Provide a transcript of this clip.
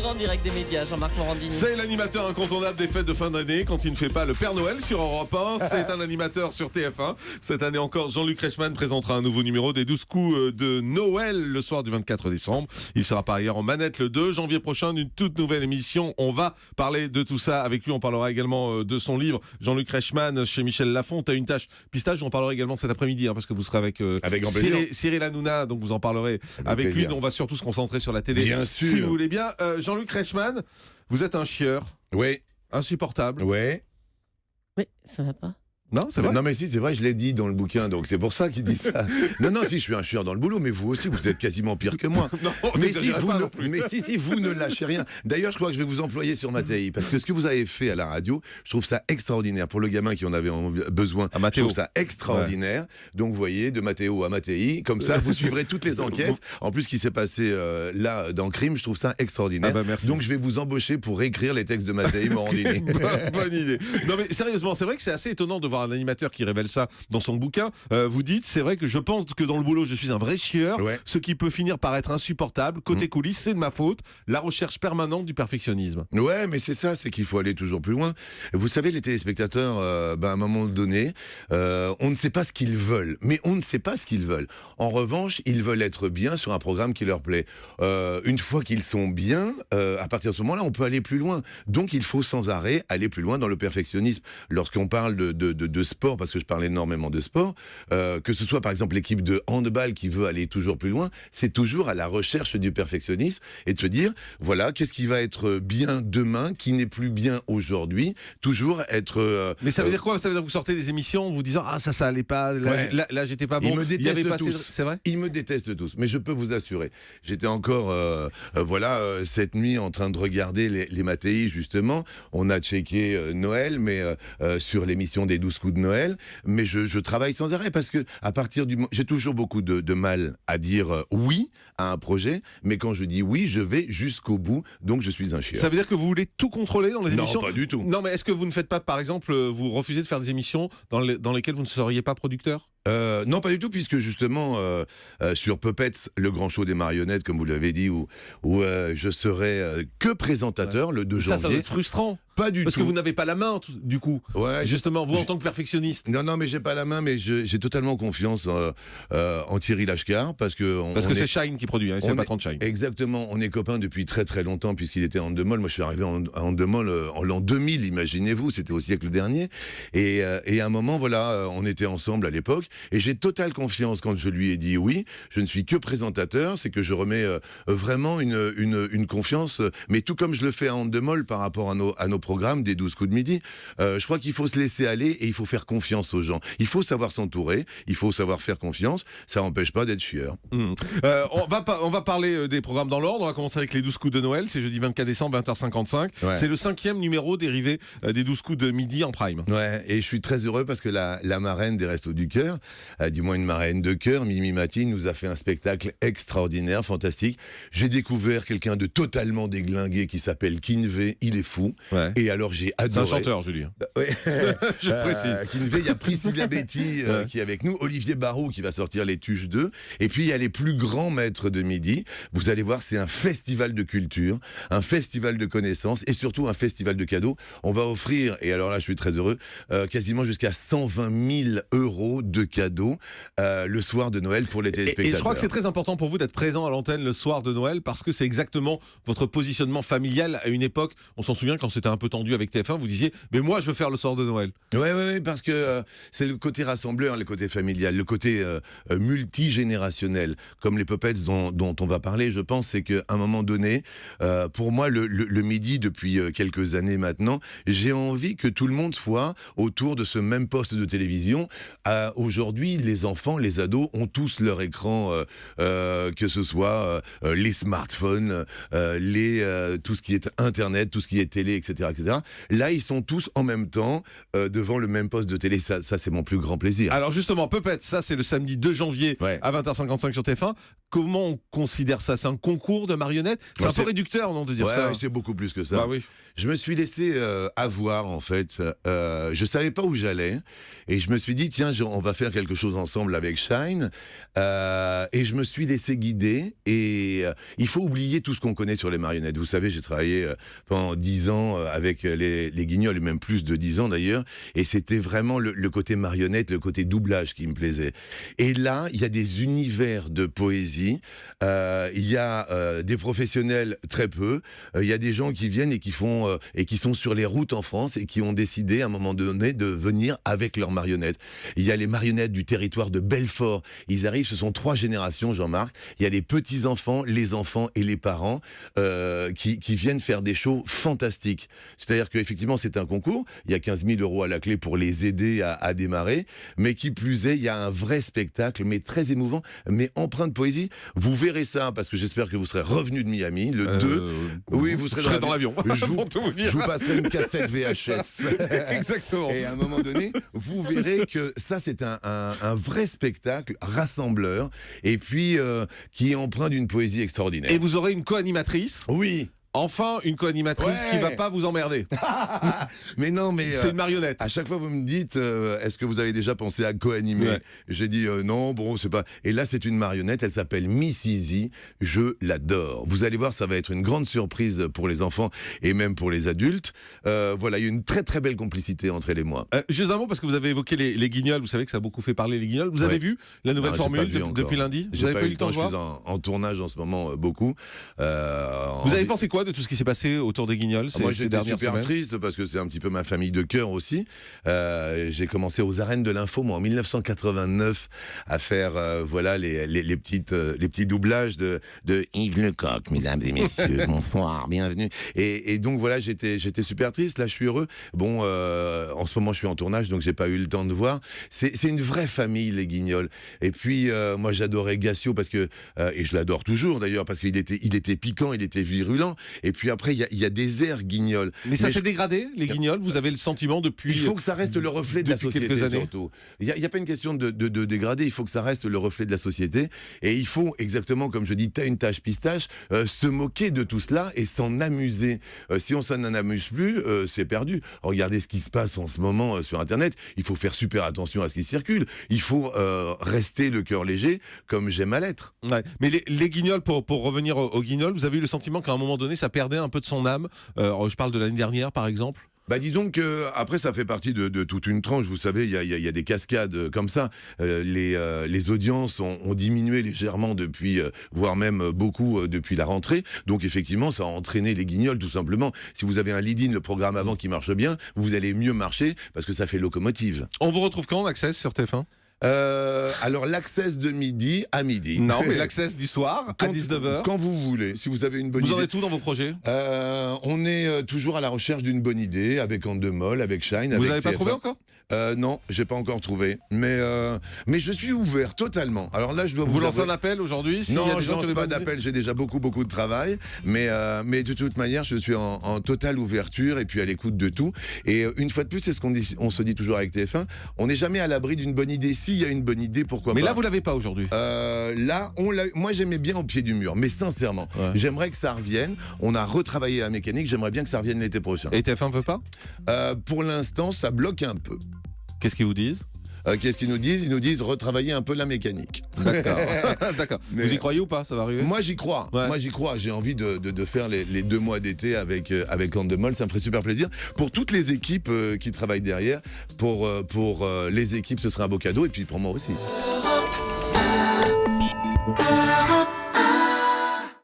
en direct des médias, Jean-Marc Morandini. C'est l'animateur incontournable des fêtes de fin d'année quand il ne fait pas le Père Noël sur Europe 1. C'est un animateur sur TF1. Cette année encore, Jean-Luc Reichmann présentera un nouveau numéro des 12 coups de Noël le soir du 24 décembre. Il sera par ailleurs en manette le 2 janvier prochain d'une toute nouvelle émission. On va parler de tout ça avec lui. On parlera également de son livre, Jean-Luc Reichmann, chez Michel Lafon. T'as une tâche pistache. On parlera également cet après-midi parce que vous serez avec Cyril Hanouna. Donc vous en parlerez avec lui. On va surtout se concentrer sur la télé. Bien sûr. Si vous voulez bien. Jean-Luc Reichmann, vous êtes un chieur. Oui. Insupportable. Oui. Mais ça va pas. Non, c'est vrai. Non, mais si, c'est vrai, je l'ai dit dans le bouquin, donc c'est pour ça qu'il dit ça. non, si, je suis un chieur dans le boulot, mais vous aussi, vous êtes quasiment pire que moi. Non, mais si, vous ne lâchez rien. D'ailleurs, je crois que je vais vous employer sur Mattei, parce que ce que vous avez fait à la radio, je trouve ça extraordinaire. Pour le gamin qui en avait besoin, je trouve ça extraordinaire. Ouais. Donc, vous voyez, de Matteo à Mattei, comme ça, vous suivrez toutes les enquêtes. En plus, ce qui s'est passé là, dans Crime, je trouve ça extraordinaire. Donc, je vais vous embaucher pour écrire les textes de Mattei Morandini. Bonne idée. Non, mais sérieusement, c'est vrai que c'est assez étonnant de voir un animateur qui révèle ça dans son bouquin. Vous dites, c'est vrai que je pense que dans le boulot, je suis un vrai chieur, ce qui peut finir par être insupportable. Côté coulisses, c'est de ma faute. La recherche permanente du perfectionnisme. Ouais, mais c'est ça, c'est qu'il faut aller toujours plus loin. Vous savez, les téléspectateurs, à un moment donné, on ne sait pas ce qu'ils veulent, mais on ne sait pas ce qu'ils veulent. En revanche, ils veulent être bien sur un programme qui leur plaît. Une fois qu'ils sont bien, à partir de ce moment-là, on peut aller plus loin. Donc, il faut sans arrêt aller plus loin dans le perfectionnisme. Lorsqu'on parle de sport, parce que je parle énormément de sport, que ce soit par exemple l'équipe de handball qui veut aller toujours plus loin, c'est toujours à la recherche du perfectionnisme et de se dire, voilà, qu'est-ce qui va être bien demain, qui n'est plus bien aujourd'hui, toujours être... Mais ça veut dire quoi? Ça veut dire que vous sortez des émissions en vous disant, ah ça allait pas, là j'étais pas bon. Ils me détestent tous. C'est vrai? Ils me détestent tous, mais je peux vous assurer. J'étais encore, cette nuit en train de regarder les Mattei, justement. On a checké Noël, mais sur l'émission des 12 coups de Noël, mais je travaille sans arrêt parce que à partir du j'ai toujours beaucoup de mal à dire oui à un projet, mais quand je dis oui, je vais jusqu'au bout, donc je suis un chieur. Ça veut dire que vous voulez tout contrôler dans les émissions? Non, pas du tout. Non, mais est-ce que vous ne faites pas, par exemple, vous refusez de faire des émissions dans lesquelles vous ne seriez pas producteur? Non, pas du tout, puisque justement, sur Puppets, le grand show des marionnettes, comme vous l'avez dit, où je serai que présentateur le 2 janvier. Ça doit être frustrant. Pas du tout. Parce que vous n'avez pas la main, du coup. Ouais, justement, vous en tant que perfectionniste. Non, mais j'ai pas la main, mais j'ai totalement confiance en Thierry Lachkar, parce que c'est Shine qui produit, c'est le patron de Shine. Exactement, on est copains depuis très très longtemps, puisqu'il était en handball. Moi, je suis arrivé en handball en l'an 2000, imaginez-vous, c'était au siècle dernier. Et à un moment, voilà, on était ensemble à l'époque, et j'ai totale confiance quand je lui ai dit oui. Je ne suis que présentateur, c'est que je remets vraiment une confiance, mais tout comme je le fais à handball par rapport à nos programmes des 12 coups de midi. Je crois qu'il faut se laisser aller et il faut faire confiance aux gens. Il faut savoir s'entourer, il faut savoir faire confiance. Ça n'empêche pas d'être chieur. On va parler des programmes dans l'ordre. On va commencer avec les 12 coups de Noël. C'est jeudi 24 décembre, 20h55. Ouais. C'est le 5e numéro dérivé des 12 coups de midi en prime. Ouais, et je suis très heureux parce que la marraine des Restos du Cœur, du moins une marraine de cœur, Mimi Mati, nous a fait un spectacle extraordinaire, fantastique. J'ai découvert quelqu'un de totalement déglingué qui s'appelle Kinvé. Il est fou. Ouais. Et alors j'ai adoré. C'est un chanteur, Julien. Oui. Je précise. Kinvé, il y a Priscilla Betty qui est avec nous, Olivier Barrault qui va sortir Les Tuches 2, et puis il y a les plus grands maîtres de midi. Vous allez voir, c'est un festival de culture, un festival de connaissances et surtout un festival de cadeaux. On va offrir, et alors là je suis très heureux, quasiment jusqu'à 120 000 € de cadeaux le soir de Noël pour les téléspectateurs. Et je crois que c'est très important pour vous d'être présent à l'antenne le soir de Noël parce que c'est exactement votre positionnement familial à une époque. On s'en souvient quand c'était un peu tendu avec TF1, vous disiez mais moi je veux faire le soir de Noël. Oui, parce que c'est le côté rassembleur, le côté familial, le côté multigénérationnel, comme les Puppets dont on va parler. Je pense c'est qu'à un moment donné, pour moi le midi depuis quelques années maintenant, j'ai envie que tout le monde soit autour de ce même poste de télévision. Aujourd'hui, les enfants, les ados ont tous leur écran, que ce soit les smartphones, tout ce qui est internet, tout ce qui est télé, etc. etc. Là, ils sont tous en même temps devant le même poste de télé. Ça c'est mon plus grand plaisir. Alors justement, Puppets, ça c'est le samedi 2 janvier Ouais. à 20h55 sur TF1. Comment on considère ça? C'est un concours de marionnettes? C'est Ouais, un peu réducteur, non, de dire Ouais, ça? c'est beaucoup plus que ça. Bah oui. Je me suis laissé avoir, en fait. Je savais pas où j'allais. Et je me suis dit, tiens, on va faire quelque chose ensemble avec Shine. Et je me suis laissé guider. Et il faut oublier tout ce qu'on connaît sur les marionnettes. Vous savez, j'ai travaillé pendant 10 ans avec les Guignols, et même plus de 10 ans d'ailleurs. Et c'était vraiment le côté marionnette, le côté doublage qui me plaisait. Et là, il y a des univers de poésie. Il y a des professionnels très peu. Il y a des gens qui viennent et qui font et qui sont sur les routes en France et qui ont décidé à un moment donné de venir avec leurs marionnettes. Il y a les marionnettes du territoire de Belfort. Ils arrivent, ce sont 3 générations, Jean-Marc. Il y a les petits-enfants, les enfants et les parents qui viennent faire des shows fantastiques. C'est-à-dire qu'effectivement, c'est un concours. Il y a 15 000 € à la clé pour les aider à démarrer. Mais qui plus est, il y a un vrai spectacle, mais très émouvant, mais empreint de poésie. Vous verrez ça, parce que j'espère que vous serez revenu de Miami, le 2. Oui, vous serez je serai dans l'avion. Je vous, Pour tout vous dire. je vous passerai une cassette VHS. Exactement. Et à un moment donné, vous verrez que ça, c'est un vrai spectacle rassembleur, et puis qui est empreint d'une poésie extraordinaire. Et vous aurez une co-animatrice. Oui. Enfin, une co-animatrice Ouais. qui va pas vous emmerder. Mais non, mais C'est une marionnette. à chaque fois vous me dites est-ce que vous avez déjà pensé à co-animer? Ouais. J'ai dit non, bon, c'est pas. Et là, c'est une marionnette, elle s'appelle Miss Easy. Je l'adore. Vous allez voir, ça va être une grande surprise pour les enfants et même pour les adultes. Voilà, il y a une très très belle complicité entre elle et moi. Juste un mot, parce que vous avez évoqué les Guignols. Vous savez que ça a beaucoup fait parler les Guignols. Vous avez Ouais. vu la nouvelle Non, j'ai formule pas vu encore. depuis lundi? Vous avez pas eu le temps de Je voir? suis en tournage en ce moment beaucoup. Vous avez pensé quoi de tout ce qui s'est passé autour des Guignols Moi, ces j'étais dernières super semaines? triste parce que c'est un petit peu ma famille de cœur aussi. J'ai commencé aux arènes de l'info, moi, en 1989, à faire voilà les petits doublages de Yves Lecoq, mesdames et messieurs, bonsoir, bienvenue. Et donc voilà, j'étais super triste. Là, je suis heureux. Bon, en ce moment, je suis en tournage, donc j'ai pas eu le temps de voir. C'est une vraie famille, les Guignols. Et puis, moi, j'adorais Gassio parce que et je l'adore toujours d'ailleurs parce qu'il était piquant, il était virulent. Et puis après, il y a des airs Guignols. Mais ça Mais s'est dégradé, les Guignols? Vous avez le sentiment depuis... il faut que ça reste le reflet de la depuis société, quelques années. surtout. Il n'y a pas une question de dégrader, il faut que ça reste le reflet de la société. Et il faut, exactement comme je dis, t'as une tâche pistache, se moquer de tout cela et s'en amuser. Si on s'en amuse plus, c'est perdu. Regardez ce qui se passe en ce moment sur Internet. Il faut faire super attention à ce qui circule. Il faut rester le cœur léger, comme j'aime à l'être. Ouais. Mais les Guignols, pour revenir aux Guignols, vous avez eu le sentiment qu'à un moment donné, ça perdait un peu de son âme? Je parle de l'année dernière, par exemple. Bah disons que après ça fait partie de toute une tranche. Vous savez, il y a des cascades comme ça. Les audiences ont diminué légèrement depuis, voire même beaucoup depuis la rentrée. Donc effectivement, ça a entraîné les Guignols tout simplement. Si vous avez un lead-in, le programme avant qui marche bien, vous allez mieux marcher parce que ça fait locomotive. On vous retrouve quand en Access sur TF1? Alors l'Access de midi à midi. Non, mais l'Access du soir à 19h. Quand vous voulez, si vous avez une bonne Vous idée. en êtes où dans vos projets? On est toujours à la recherche d'une bonne idée avec Andemol, avec Shine. Vous avec n'avez pas TF1. trouvé encore? Non, j'ai pas encore trouvé. Mais je suis ouvert totalement. Alors là, je dois Vous vous lancez avouer- un appel aujourd'hui? s'il y a Non, des je gens qui lance ont des pas bonnes idées? d'appel, j'ai déjà beaucoup de travail, mais de toute manière, je suis en totale ouverture et puis à l'écoute de tout. Et une fois de plus, c'est ce on se dit toujours avec TF1, on n'est jamais à l'abri d'une bonne idée. S'il y a une bonne idée, pourquoi Mais pas. là, vous l'avez pas aujourd'hui. Là, moi j'aimais bien au pied du mur, mais sincèrement, Ouais. j'aimerais que ça revienne. On a retravaillé la mécanique, j'aimerais bien que ça revienne l'été prochain. Et TF1 ne veut pas? Pour l'instant, ça bloque un peu. Qu'est-ce qu'ils vous disent? Qu'est-ce qu'ils nous disent? Ils nous disent retravailler un peu la mécanique. D'accord. D'accord. Mais- Vous y croyez ou pas? Ça va arriver? Moi j'y crois. Ouais. Moi j'y crois. J'ai envie de faire les 2 mois d'été avec Andemol. Ça me ferait super plaisir. Pour toutes les équipes qui travaillent derrière, pour les équipes, ce serait un beau cadeau. Et puis pour moi aussi.